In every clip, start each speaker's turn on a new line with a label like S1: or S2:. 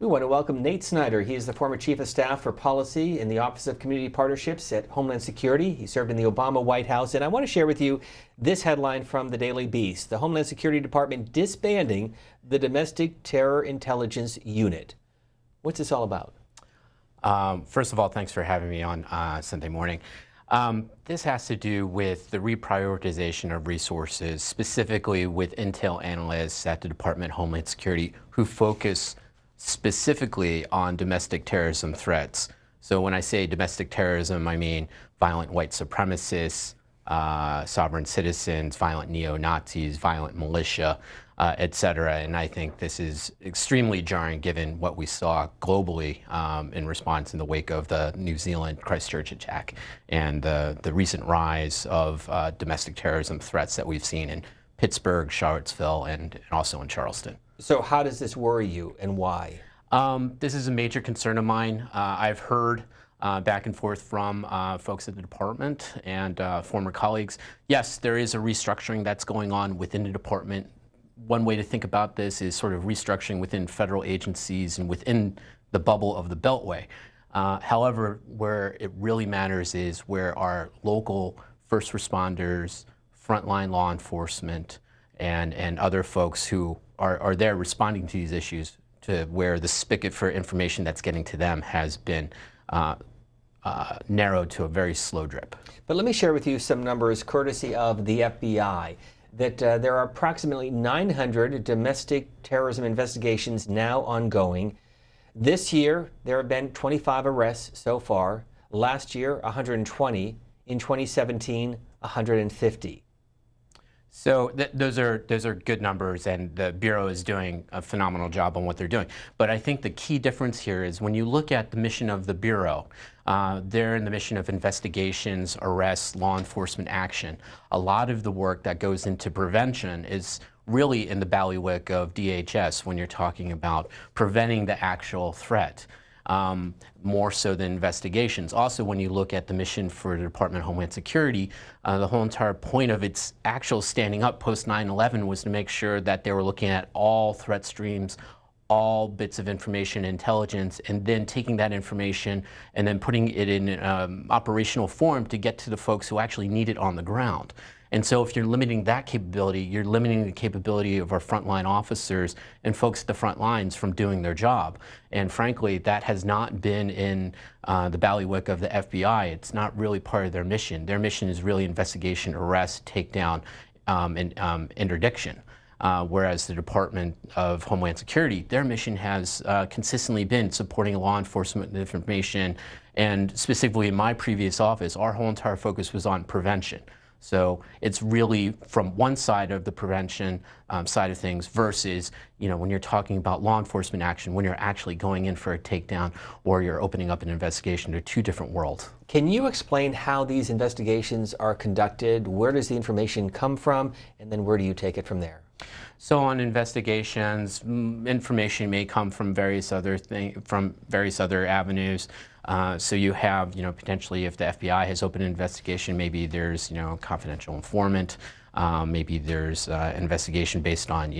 S1: We want to welcome Nate Snyder. He is the former Chief of Staff for Policy in the Office of Community Partnerships at Homeland Security. He served in the Obama White House. And I want to share with you this headline from the Daily Beast. The Homeland Security Department disbanding the Domestic Terror Intelligence Unit. What's this all about?
S2: First of all, thanks for having me on Sunday morning. This has to do with the reprioritization of resources, specifically with intel analysts at the Department of Homeland Security who focus specifically on domestic terrorism threats. So when I say domestic terrorism, I mean violent white supremacists, sovereign citizens, violent neo-Nazis, violent militia, etc. And I think this is extremely jarring given what we saw globally in response in the wake of the New Zealand Christchurch attack and the recent rise of domestic terrorism threats that we've seen in Pittsburgh, Charlottesville, and also in Charleston.
S1: So how does this worry you and why?
S2: This is a major concern of mine. I've heard back and forth from folks at the department and former colleagues. Yes, there is a restructuring that's going on within the department. One way to think about this is sort of restructuring within federal agencies and within the bubble of the Beltway. However, where it really matters is where our local first responders, frontline law enforcement, and other folks who are there responding to these issues, to where the spigot for information that's getting to them has been narrowed to a very slow drip.
S1: But let me share with you some numbers courtesy of the FBI. That there are approximately 900 domestic terrorism investigations now ongoing. This year, there have been 25 arrests so far. Last year, 120. In 2017, 150.
S2: So those are good numbers, and the Bureau is doing a phenomenal job on what they're doing. But I think the key difference here is when you look at the mission of the Bureau, they're in the mission of investigations, arrests, law enforcement action. A lot of the work that goes into prevention is really in the bailiwick of DHS when you're talking about preventing the actual threat. More so than investigations. Also, when you look at the mission for the Department of Homeland Security, the whole entire point of its actual standing up post 9/11 was to make sure that they were looking at all threat streams, all bits of information, intelligence, and then taking that information and then putting it in operational form to get to the folks who actually need it on the ground. And so if you're limiting that capability, you're limiting the capability of our frontline officers and folks at the front lines from doing their job. And frankly, that has not been in the bailiwick of the FBI. It's not really part of their mission. Their mission is really investigation, arrest, takedown, and interdiction. Whereas the Department of Homeland Security, their mission has consistently been supporting law enforcement and information. And specifically in my previous office, our whole entire focus was on prevention. So it's really from one side of the prevention side of things versus, when you're talking about law enforcement action, when you're actually going in for a takedown or you're opening up an investigation. They're two different worlds.
S1: Can you explain how these investigations are conducted? Where does the information come from? And then where do you take it from there?
S2: So on investigations, information may come from various other avenues. So you have, potentially if the FBI has opened an investigation, maybe there's, a confidential informant. Maybe there's investigation based on,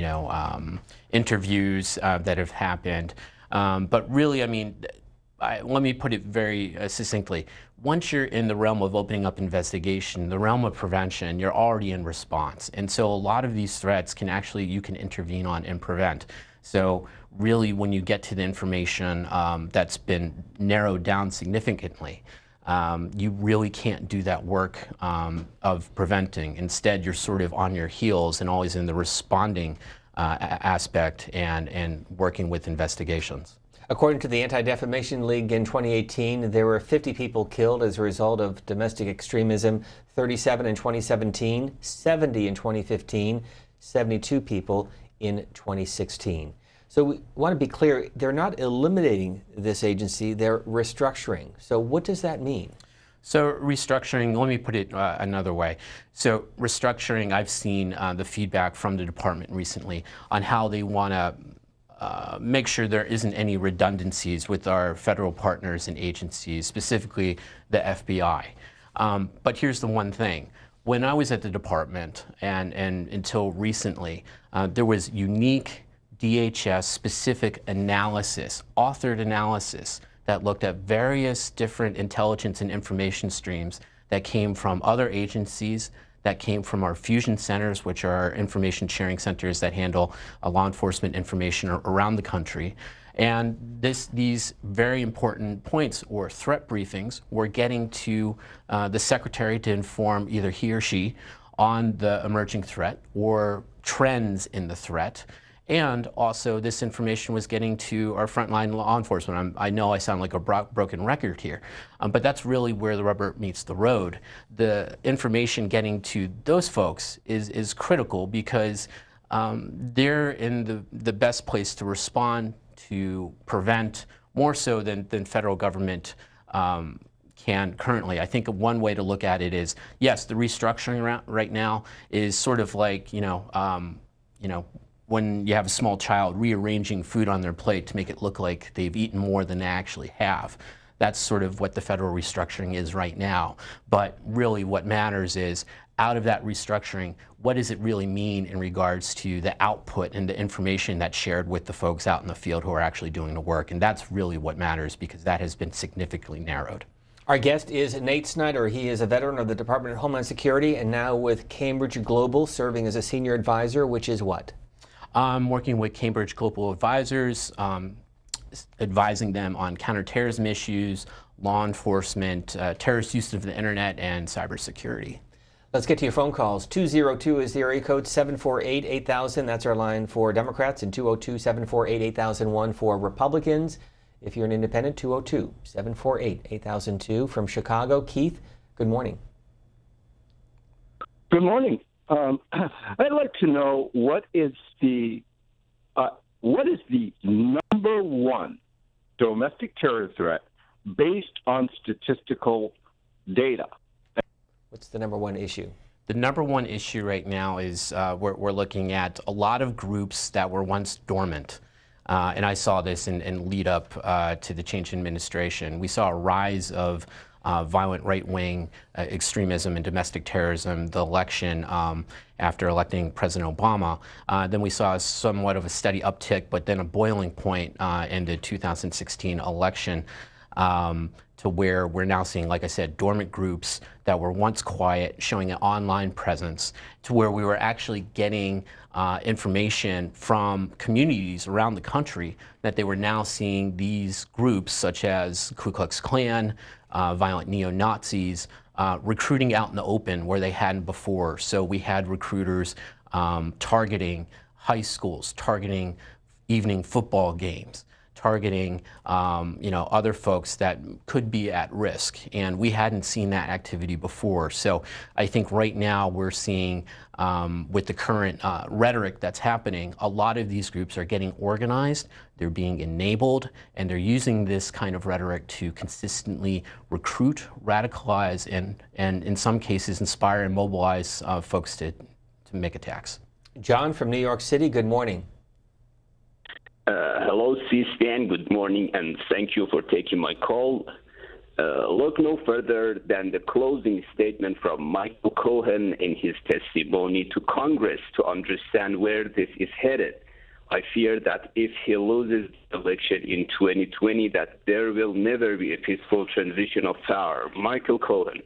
S2: interviews that have happened. But really, let me put it very succinctly. Once you're in the realm of opening up investigation, the realm of prevention, you're already in response. And so a lot of these threats you can intervene on and prevent. So really when you get to the information that's been narrowed down significantly, you really can't do that work of preventing. Instead, you're sort of on your heels and always in the responding aspect and working with investigations.
S1: According to the Anti-Defamation League in 2018, there were 50 people killed as a result of domestic extremism, 37 in 2017, 70 in 2015, 72 people in 2016. So we want to be clear, they're not eliminating this agency, they're restructuring. So what does that mean?
S2: So restructuring, let me put it another way. So restructuring, I've seen the feedback from the department recently on how they want to make sure there isn't any redundancies with our federal partners and agencies, specifically the FBI. But here's the one thing. When I was at the department and until recently, there was unique DHS-specific analysis, authored analysis, that looked at various different intelligence and information streams that came from other agencies, that came from our fusion centers, which are our information sharing centers that handle law enforcement information around the country. And these very important points or threat briefings were getting to the secretary to inform either he or she on the emerging threat or trends in the threat. And also this information was getting to our frontline law enforcement. I know I sound like a broken record here, but that's really where the rubber meets the road. The information getting to those folks is critical because they're in the best place to respond, to prevent, more so than federal government can currently. I think one way to look at it is, yes, the restructuring right now is sort of like, when you have a small child rearranging food on their plate to make it look like they've eaten more than they actually have. That's sort of what the federal restructuring is right now. But really what matters is, out of that restructuring, what does it really mean in regards to the output and the information that's shared with the folks out in the field who are actually doing the work? And that's really what matters, because that has been significantly narrowed.
S1: Our guest is Nate Snyder. He is a veteran of the Department of Homeland Security and now with Cambridge Global, serving as a senior advisor, which is what?
S2: I'm working with Cambridge Global Advisors, advising them on counterterrorism issues, law enforcement, terrorist use of the internet, and cybersecurity.
S1: Let's get to your phone calls. 202 is the area code, 748-8000. That's our line for Democrats, and 202-748-8001 for Republicans. If you're an independent, 202-748-8002. From Chicago, Keith, good morning.
S3: Good morning. I'd like to know what is the number one domestic terror threat based on statistical data?
S1: What's the number one issue?
S2: The number one issue right now is we're looking at a lot of groups that were once dormant. And I saw this in lead up to the change in administration. We saw a rise of violent right-wing extremism and domestic terrorism, the election after electing President Obama. Then we saw somewhat of a steady uptick, but then a boiling point in the 2016 election to where we're now seeing, like I said, dormant groups that were once quiet, showing an online presence, to where we were actually getting information from communities around the country that they were now seeing these groups such as Ku Klux Klan, violent neo-Nazis, recruiting out in the open where they hadn't before. So we had recruiters targeting high schools, targeting evening football games, targeting other folks that could be at risk, and we hadn't seen that activity before. So I think right now we're seeing, with the current rhetoric that's happening, a lot of these groups are getting organized, they're being enabled, and they're using this kind of rhetoric to consistently recruit, radicalize, and in some cases inspire and mobilize folks to make attacks.
S1: John from New York City, good morning.
S4: Hello, C-SPAN. Good morning, and thank you for taking my call. Look no further than the closing statement from Michael Cohen in his testimony to Congress to understand where this is headed. I fear that if he loses the election in 2020, that there will never be a peaceful transition of power. Michael Cohen,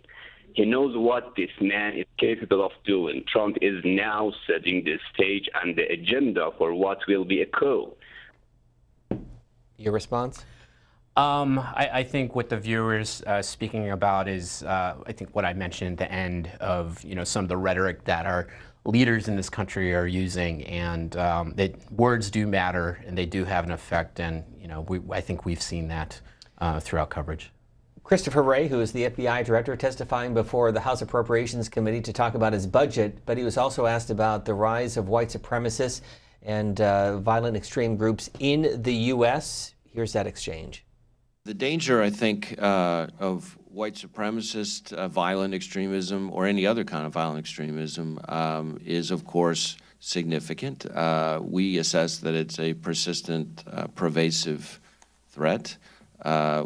S4: he knows what this man is capable of doing. Trump is now setting the stage and the agenda for what will be a coup.
S1: Your response?
S2: I think what the viewer's speaking about is, I think what I mentioned at the end of some of the rhetoric that our leaders in this country are using, and words do matter, and they do have an effect, and I think we've seen that throughout coverage.
S1: Christopher Wray, who is the FBI director, testifying before the House Appropriations Committee to talk about his budget, but he was also asked about the rise of white supremacists and violent extreme groups in the U.S. Here's that exchange.
S5: The danger, I think, of white supremacist violent extremism or any other kind of violent extremism is, of course, significant. We assess that it's a persistent, pervasive threat.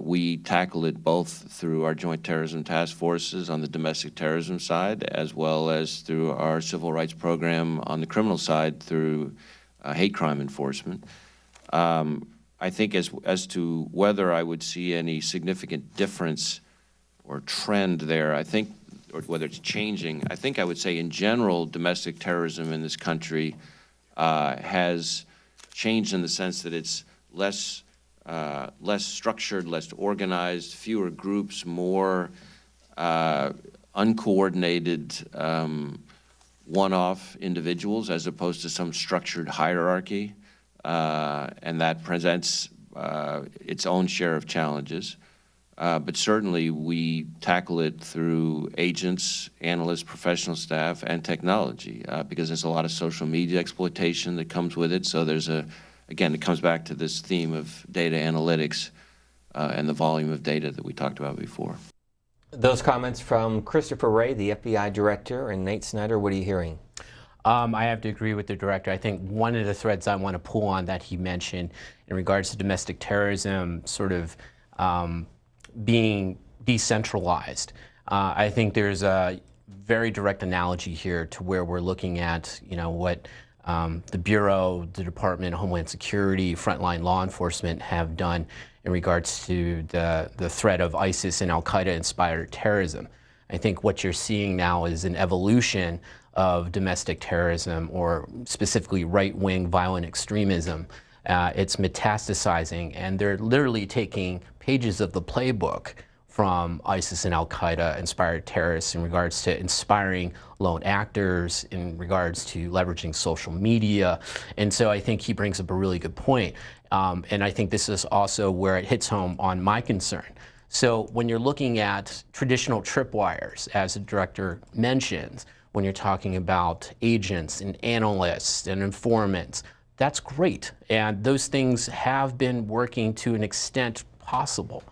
S5: We tackle it both through our joint terrorism task forces on the domestic terrorism side, as well as through our civil rights program on the criminal side through hate crime enforcement. I think as to whether I would see any significant difference or trend there, I think, or whether it's changing, I think I would say in general domestic terrorism in this country has changed in the sense that it's less structured, less organized, fewer groups, more uncoordinated one-off individuals as opposed to some structured hierarchy, and that presents its own share of challenges. But certainly we tackle it through agents, analysts, professional staff, and technology, because there's a lot of social media exploitation that comes with it. So there's again, it comes back to this theme of data analytics and the volume of data that we talked about before.
S1: Those comments from Christopher Wray, the FBI director, and Nate Snyder, what are you hearing?
S2: I have to agree with the director. I think one of the threads I want to pull on that he mentioned in regards to domestic terrorism sort of being decentralized. I think there's a very direct analogy here to where we're looking at, what the Bureau, the Department of Homeland Security, frontline law enforcement have done in regards to the threat of ISIS and Al-Qaeda inspired terrorism. I think what you're seeing now is an evolution of domestic terrorism, or specifically right-wing violent extremism. It's metastasizing, and they're literally taking pages of the playbook from ISIS and Al-Qaeda inspired terrorists in regards to inspiring lone actors, in regards to leveraging social media. And so I think he brings up a really good point. And I think this is also where it hits home on my concern. So when you're looking at traditional tripwires, as the director mentions, when you're talking about agents and analysts and informants, that's great. And those things have been working to an extent possible.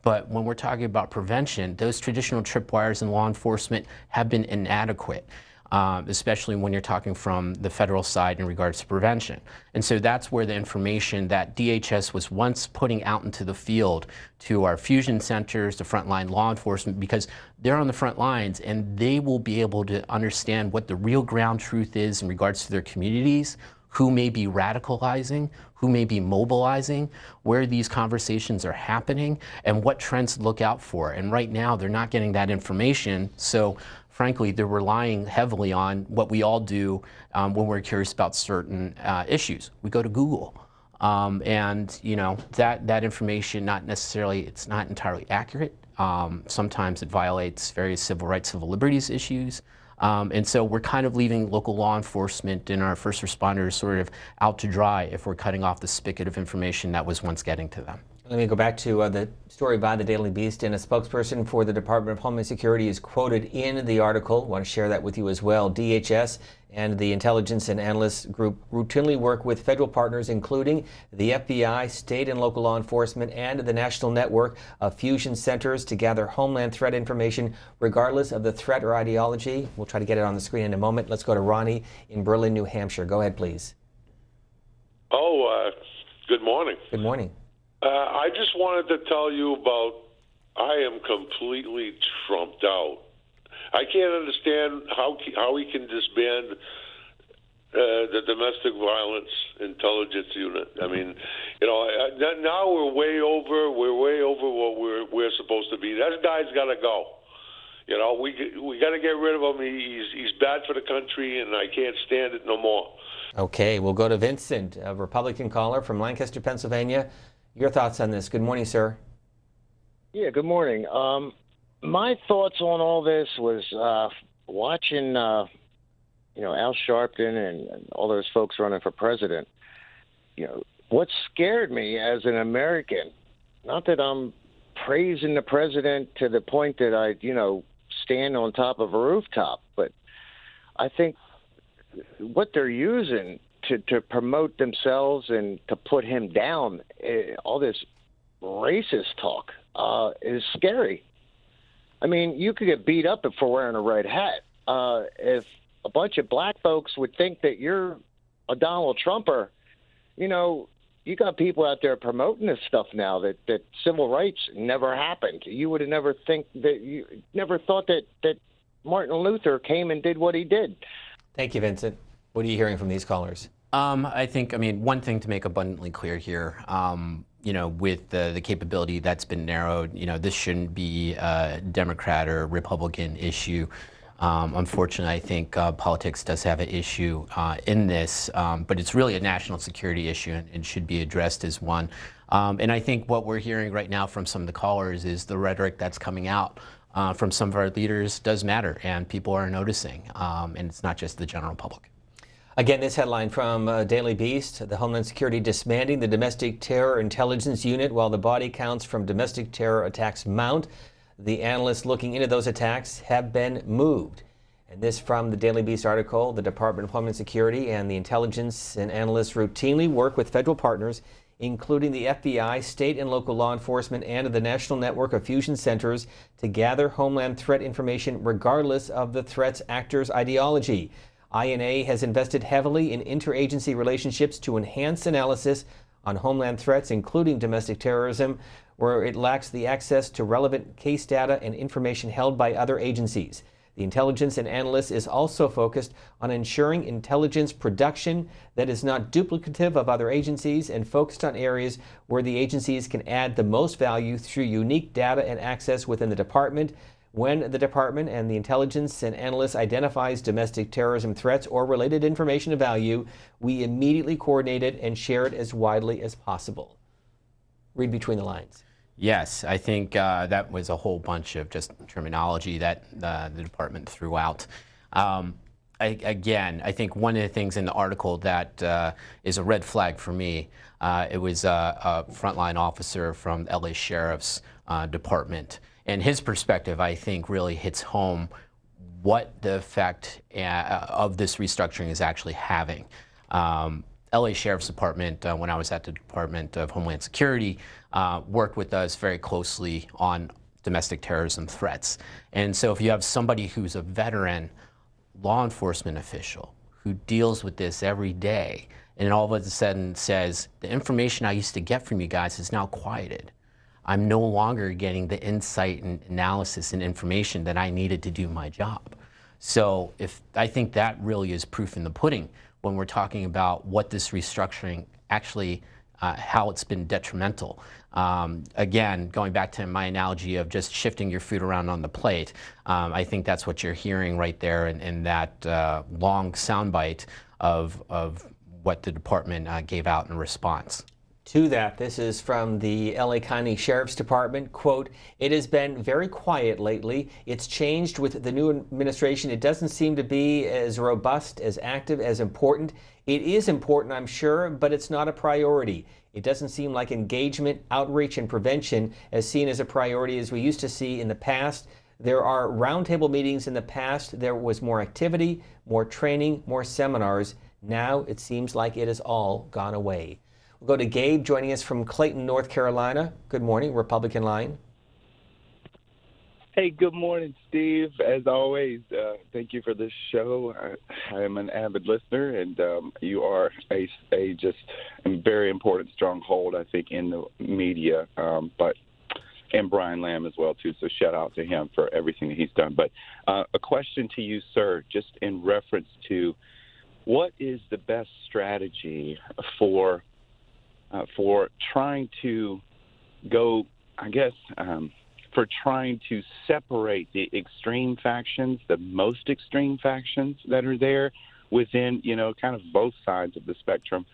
S2: But when we're talking about prevention, those traditional tripwires in law enforcement have been inadequate, especially when you're talking from the federal side in regards to prevention. And so that's where the information that DHS was once putting out into the field to our fusion centers, to frontline law enforcement, because they're on the front lines and they will be able to understand what the real ground truth is in regards to their communities, who may be radicalizing, who may be mobilizing, where these conversations are happening, and what trends to look out for. And right now, they're not getting that information. So frankly, they're relying heavily on what we all do when we're curious about certain issues. We go to Google. And that information, it's not entirely accurate. Sometimes it violates various civil rights, civil liberties issues. And so we're kind of leaving local law enforcement and our first responders sort of out to dry if we're cutting off the spigot of information that was once getting to them.
S1: Let me go back to the story by the Daily Beast, and a spokesperson for the Department of Homeland Security is quoted in the article. I want to share that with you as well. DHS and the intelligence and analysts group routinely work with federal partners, including the FBI, state and local law enforcement, and the national network of fusion centers to gather homeland threat information regardless of the threat or ideology. We'll try to get it on the screen in a moment. Let's go to Ronnie in Berlin, New Hampshire. Go ahead, please.
S6: Good morning.
S1: Good morning.
S6: I just wanted to tell you about, I am completely trumped out. I can't understand how he can disband the domestic violence intelligence unit. I mean, now we're way over what we're supposed to be. That guy's got to go. We got to get rid of him. He's bad for the country, and I can't stand it no more.
S1: Okay, we'll go to Vincent, a Republican caller from Lancaster, Pennsylvania. Your thoughts on this? Good morning, sir.
S7: Yeah, good morning. My thoughts on all this was watching, Al Sharpton and all those folks running for president. What scared me as an American, not that I'm praising the president to the point that I, stand on top of a rooftop, but I think what they're using to promote themselves and to put him down, all this racist talk is scary. I mean, you could get beat up for wearing a red hat. If a bunch of black folks would think that you're a Donald Trumper, you got people out there promoting this stuff now that civil rights never happened. You would have never thought that Martin Luther came and did what he did.
S1: Thank you, Vincent. What are you hearing from these callers?
S2: I think, I mean, one thing to make abundantly clear here, with the capability that's been narrowed, this shouldn't be a Democrat or Republican issue. Unfortunately, I think politics does have an issue in this, but it's really a national security issue and should be addressed as one. And I think what we're hearing right now from some of the callers is the rhetoric that's coming out from some of our leaders does matter, and people are noticing, and it's not just the general public.
S1: Again, this headline from Daily Beast, the Homeland Security disbanding the domestic terror intelligence unit while the body counts from domestic terror attacks mount. The analysts looking into those attacks have been moved. And this from the Daily Beast article, the Department of Homeland Security and the intelligence and analysts routinely work with federal partners, including the FBI, state and local law enforcement, and the National Network of Fusion Centers to gather homeland threat information regardless of the threat's actor's ideology. INA has invested heavily in interagency relationships to enhance analysis on homeland threats, including domestic terrorism, where it lacks the access to relevant case data and information held by other agencies. The intelligence and analysts is also focused on ensuring intelligence production that is not duplicative of other agencies and focused on areas where the agencies can add the most value through unique data and access within the department. When the department and the intelligence and analysts identifies domestic terrorism threats or related information of value, we immediately coordinate it and share it as widely as possible. Read between the lines.
S2: Yes, I think that was a whole bunch of just terminology that the department threw out. Again, I think one of the things in the article that is a red flag for me, it was a frontline officer from the LA Sheriff's Department. And his perspective, I think, really hits home what the effect of this restructuring is actually having. LA Sheriff's Department, when I was at the Department of Homeland Security, worked with us very closely on domestic terrorism threats. And so if you have somebody who's a veteran law enforcement official who deals with this every day, and all of a sudden says, the information I used to get from you guys is now quieted. I'm no longer getting the insight and analysis and information that I needed to do my job. So I think that really is proof in the pudding when we're talking about what this restructuring actually, how it's been detrimental. Again, going back to my analogy of just shifting your food around on the plate, I think that's what you're hearing right there in that long soundbite of what the department gave out in response.
S1: To that, this is from the LA County Sheriff's Department. Quote, "It has been very quiet lately. It's changed with the new administration. It doesn't seem to be as robust, as active, as important. It is important, I'm sure, but it's not a priority. It doesn't seem like engagement, outreach, and prevention as seen as a priority as we used to see in the past. There are roundtable meetings in the past. There was more activity, more training, more seminars. Now it seems like it has all gone away." We'll go to Gabe joining us from Clayton, North Carolina. Good morning, Republican Line.
S8: Hey, good morning, Steve. As always, thank you for this show. I am an avid listener, and you are a very important stronghold, I think, in the media, and Brian Lamb as well, too. So shout out to him for everything that he's done. But a question to you, sir, just in reference to what is the best strategy for trying to go, I guess, for trying to separate the extreme factions, the most extreme factions that are there within, kind of both sides of the spectrum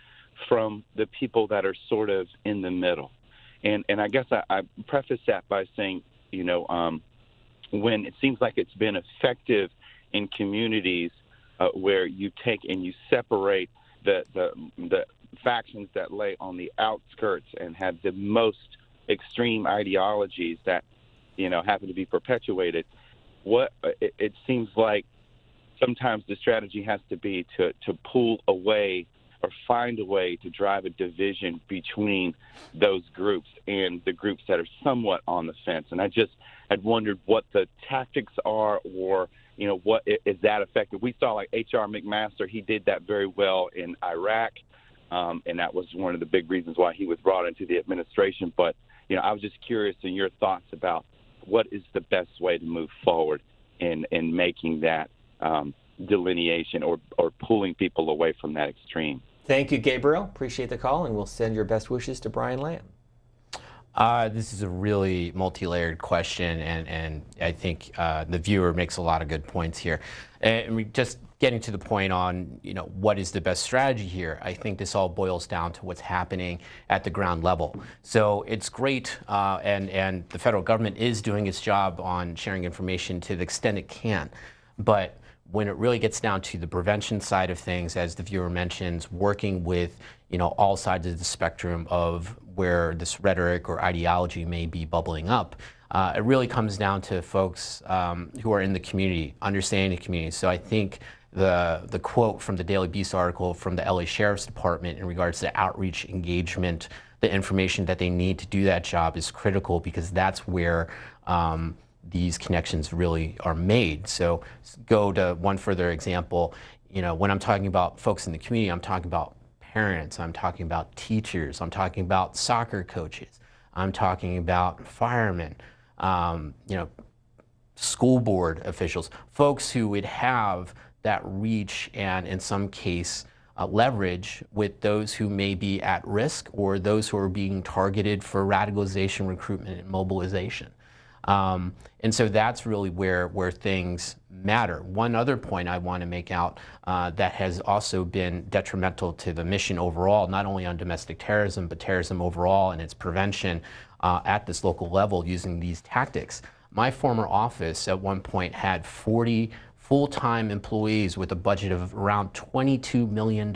S8: from the people that are sort of in the middle. And I guess I preface that by saying, when it seems like it's been effective in communities where you take and you separate the factions that lay on the outskirts and have the most extreme ideologies that happen to be perpetuated, it seems like sometimes the strategy has to be to pull away or find a way to drive a division between those groups and the groups that are somewhat on the fence. And I just had wondered what the tactics are, or what is that effective. We saw like H.R. McMaster, he did that very well in Iraq. And that was one of the big reasons why he was brought into the administration. But, I was just curious in your thoughts about what is the best way to move forward in making that delineation or pulling people away from that extreme.
S1: Thank you, Gabriel. Appreciate the call, and we'll send your best wishes to Brian Lamb.
S2: This is a really multi-layered question, and I think the viewer makes a lot of good points here. And we just getting to the point on, what is the best strategy here? I think this all boils down to what's happening at the ground level. So it's great, and the federal government is doing its job on sharing information to the extent it can, but when it really gets down to the prevention side of things, as the viewer mentions, working with all sides of the spectrum of where this rhetoric or ideology may be bubbling up, it really comes down to folks who are in the community, understanding the community. So I think the quote from the Daily Beast article from the LA Sheriff's Department in regards to outreach, engagement, the information that they need to do that job is critical, because that's where these connections really are made. So go to one further example. When I'm talking about folks in the community, I'm talking about parents, I'm talking about teachers, I'm talking about soccer coaches, I'm talking about firemen, school board officials, folks who would have that reach and in some case leverage with those who may be at risk or those who are being targeted for radicalization, recruitment, and mobilization. And so that's really where things matter. One other point I want to make out that has also been detrimental to the mission overall, not only on domestic terrorism, but terrorism overall and its prevention at this local level using these tactics. My former office at one point had 40 full-time employees with a budget of around $22 million.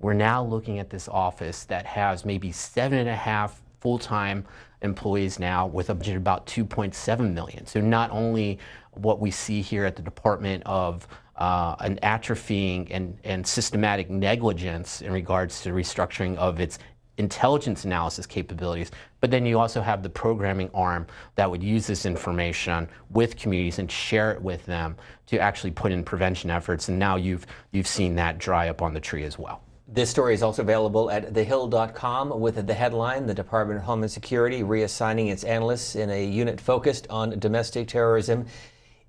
S2: We're now looking at this office that has maybe 7.5 full-time employees now with a budget of about $2.7 million. So not only what we see here at the Department of an atrophying and systematic negligence in regards to restructuring of its intelligence analysis capabilities, but then you also have the programming arm that would use this information with communities and share it with them to actually put in prevention efforts. And now you've seen that dry up on the tree as well.
S1: This story is also available at thehill.com with the headline, "The Department of Homeland Security reassigning its analysts in a unit focused on domestic terrorism."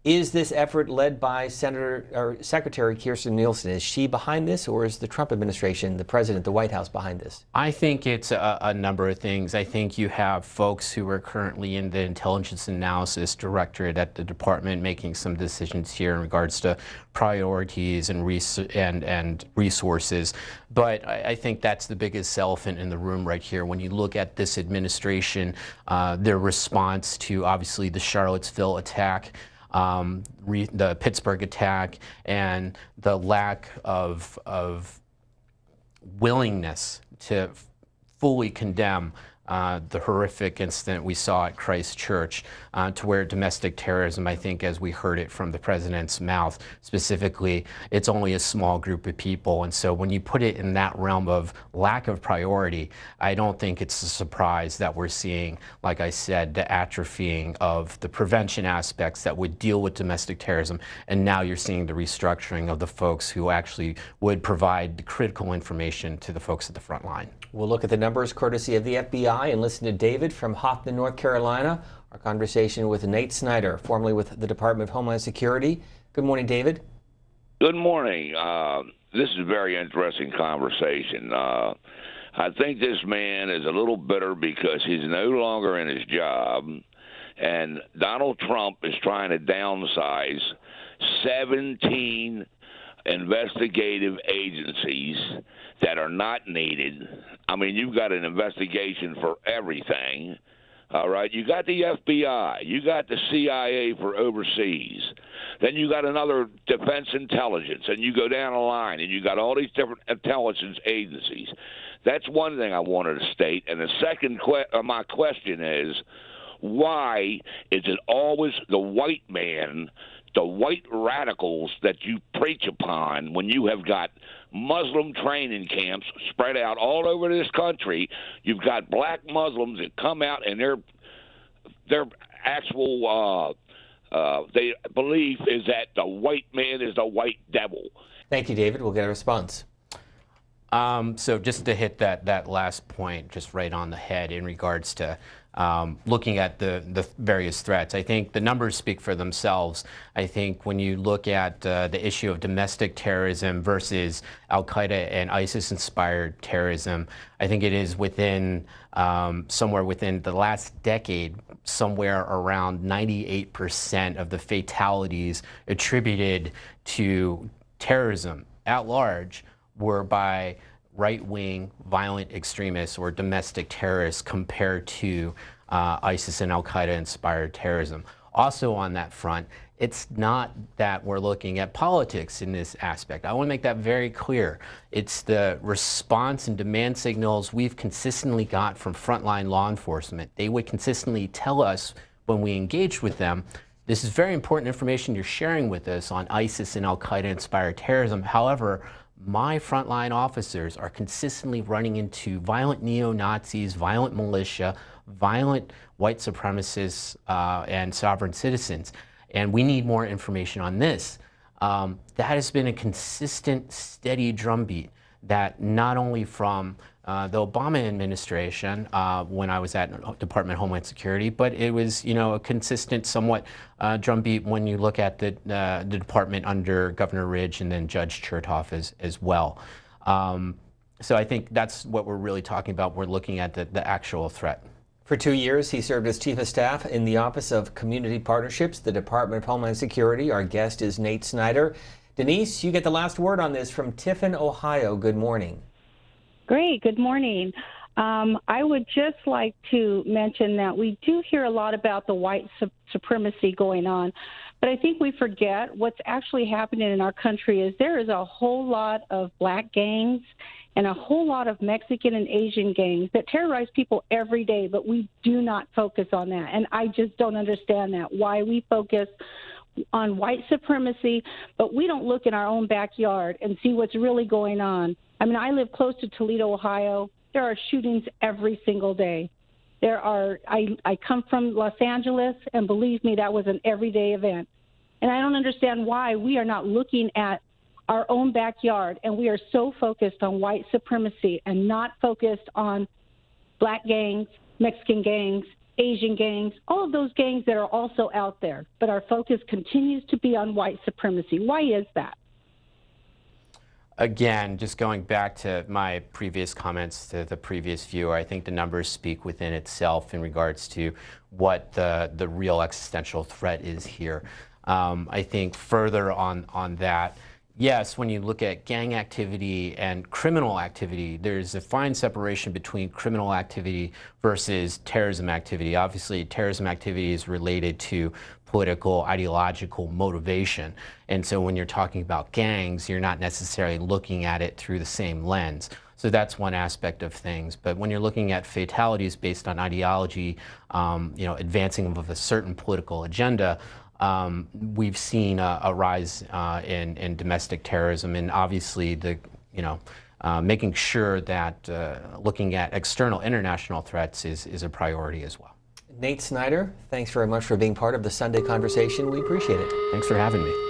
S1: Is this effort led by Secretary Kirstjen Nielsen? Is she behind this, or is the Trump administration, the president, the White House behind this?
S2: I think it's a number of things. I think you have folks who are currently in the Intelligence Analysis Directorate at the department making some decisions here in regards to priorities and resources. But I think that's the biggest elephant in the room right here. When you look at this administration, their response to obviously the Charlottesville attack, the Pittsburgh attack, and the lack of willingness to fully condemn the horrific incident we saw at Christ Church, to where domestic terrorism, I think, as we heard it from the president's mouth specifically, it's only a small group of people. And so when you put it in that realm of lack of priority, I don't think it's a surprise that we're seeing, like I said, the atrophying of the prevention aspects that would deal with domestic terrorism. And now you're seeing the restructuring of the folks who actually would provide the critical information to the folks at the front line.
S1: We'll look at the numbers courtesy of the FBI and listen to David from Hoffman, North Carolina. Our conversation with Nate Snyder, formerly with the Department of Homeland Security. Good morning, David.
S9: Good morning. This is a very interesting conversation. I think this man is a little bitter because he's no longer in his job, and Donald Trump is trying to downsize 17 investigative agencies that are not needed. I mean, you've got an investigation for everything, all right? You got the FBI. You got the CIA for overseas. Then you got another defense intelligence, and you go down the line, and you got all these different intelligence agencies. That's one thing I wanted to state. And the second my question is, why is it always the white man, the white radicals that you preach upon when you have got Muslim training camps spread out all over this country? You've got black Muslims that come out and their actual they belief is that the white man is the white devil.
S1: Thank you, David. We'll get a response.
S2: So just to hit that last point just right on the head in regards to looking at the various threats, I think the numbers speak for themselves. I think when you look at the issue of domestic terrorism versus Al-Qaeda and ISIS-inspired terrorism, I think it is within somewhere within the last decade, somewhere around 98% of the fatalities attributed to terrorism at large were by right-wing violent extremists or domestic terrorists compared to ISIS and Al-Qaeda inspired terrorism. Also on that front, it's not that we're looking at politics in this aspect. I want to make that very clear. It's the response and demand signals we've consistently got from frontline law enforcement. They would consistently tell us when we engaged with them, this is very important information you're sharing with us on ISIS and Al-Qaeda inspired terrorism. However, my frontline officers are consistently running into violent neo-Nazis, violent militia, violent white supremacists, and sovereign citizens. And we need more information on this. That has been a consistent, steady drumbeat that not only from the Obama administration when I was at Department of Homeland Security, but it was, a consistent, somewhat drumbeat when you look at the department under Governor Ridge and then Judge Chertoff as well. So I think that's what we're really talking about. We're looking at the actual threat.
S1: For 2 years, he served as Chief of Staff in the Office of Community Partnerships, the Department of Homeland Security. Our guest is Nate Snyder. Denise, you get the last word on this from Tiffin, Ohio. Good morning.
S10: Great. Good morning. I would just like to mention that we do hear a lot about the white supremacy going on, but I think we forget what's actually happening in our country is there is a whole lot of black gangs and a whole lot of Mexican and Asian gangs that terrorize people every day, but we do not focus on that. And I just don't understand that, why we focus on white supremacy, but we don't look in our own backyard and see what's really going on. I mean, I live close to Toledo, Ohio. There are shootings every single day. I come from Los Angeles, and believe me, that was an everyday event. And I don't understand why we are not looking at our own backyard, and we are so focused on white supremacy and not focused on black gangs, Mexican gangs, Asian gangs, all of those gangs that are also out there. But our focus continues to be on white supremacy. Why is that?
S2: Again, just going back to my previous comments to the previous viewer, I think the numbers speak within itself in regards to what the real existential threat is here. I think further on that, yes, when you look at gang activity and criminal activity, there's a fine separation between criminal activity versus terrorism activity. Obviously, terrorism activity is related to political, ideological motivation. And so when you're talking about gangs, you're not necessarily looking at it through the same lens. So that's one aspect of things. But when you're looking at fatalities based on ideology, advancing of a certain political agenda, we've seen a rise in domestic terrorism, and obviously making sure that looking at external international threats is a priority as well.
S1: Nate Snyder, thanks very much for being part of the Sunday Conversation. We appreciate it.
S2: Thanks for having me.